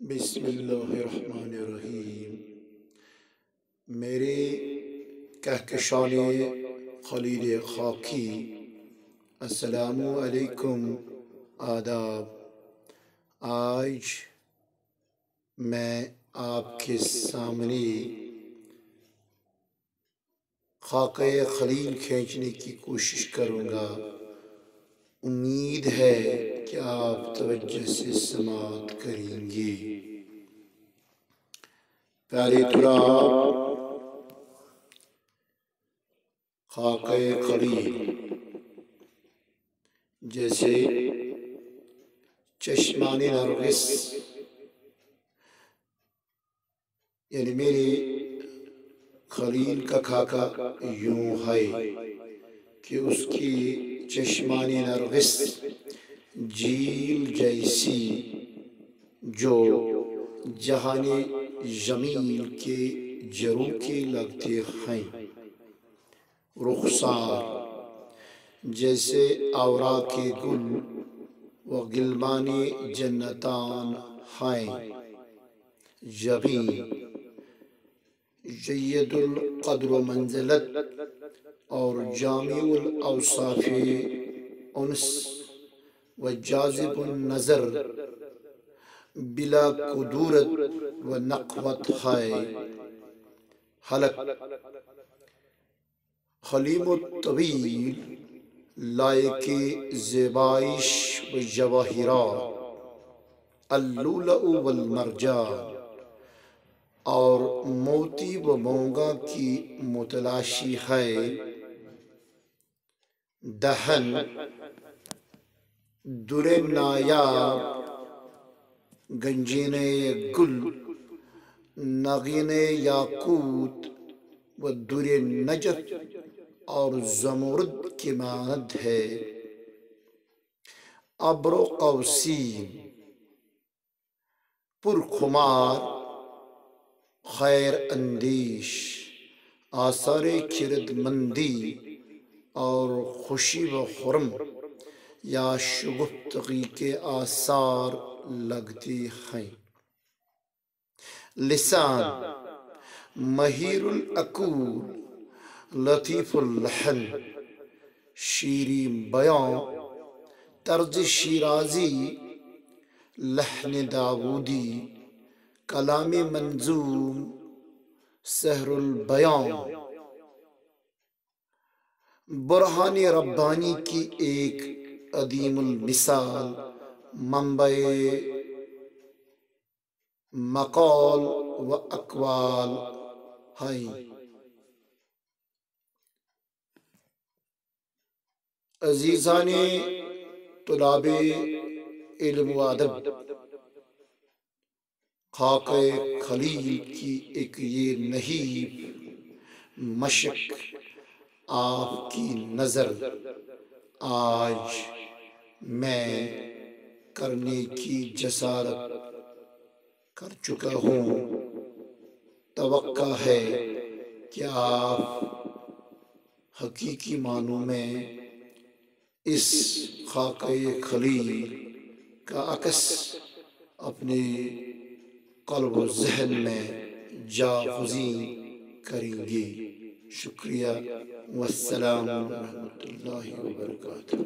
بسم اللہ الرحمن الرحیم۔ میرے کہکشان خلیل خاکی، السلام علیکم، آداب۔ آج میں آپ کے سامنے خاکہ خلیل کھینچنے کی کوشش کروں گا۔ امید ہے کہ آپ توجہ سے سماعت کریں گے۔ پیارے طلاب، خاکہ خلیل جیسے چشمان نرگس، یعنی میرے خلیل کا خاکہ یوں ہے کہ اس کی چشمان نرگس جھیل جیسی جو جہان جمیل کے جھروکے لگتے ہیں، رخسار جیسے اوراق کے گل و گلمان جنتان ہیں، جبین جید القدر و منزلت اور جامع الاوصاف انس و جاذب النظر بلا کدورت و نقوت ہے، حلق حلیم الطویل لائق زیبائش و جواہرات، اللؤلؤ والمرجان اور موتی و مونگا کی متلاشی ہے، دہن در نایاب گنجین گل نگین یاقوت و در نجف اور زمرد کی مانند ہے، ابر و قوسین پرخمار خیر اندیش، آثار خردمندی اور خوشی و خرم یا شگفتگی کے آثار لگتے ہیں، لسان مہیر العقول لطیف اللحن، شیریں بیان طرز شیرازی، لحن داودی، کلام منظوم، سحر البیان، برہان ربانی کی ایک عدیم المثال، منبع مقال و اقوال ہیں۔ عزیزان طلاب علم و ادب، خاکہ خلیل کی ایک یہ نحیف مشق آپ کی نظر آج میں کرنے کی جسارت کر چکا ہوں۔ توقع ہے کہ آپ حقیقی معنوں میں اس خاکہ خلیل کا عکس اپنے قلب و ذہن میں جاگزین کریں گے۔ شکریہ والسلام ورحمۃ اللہ وبرکاتہ۔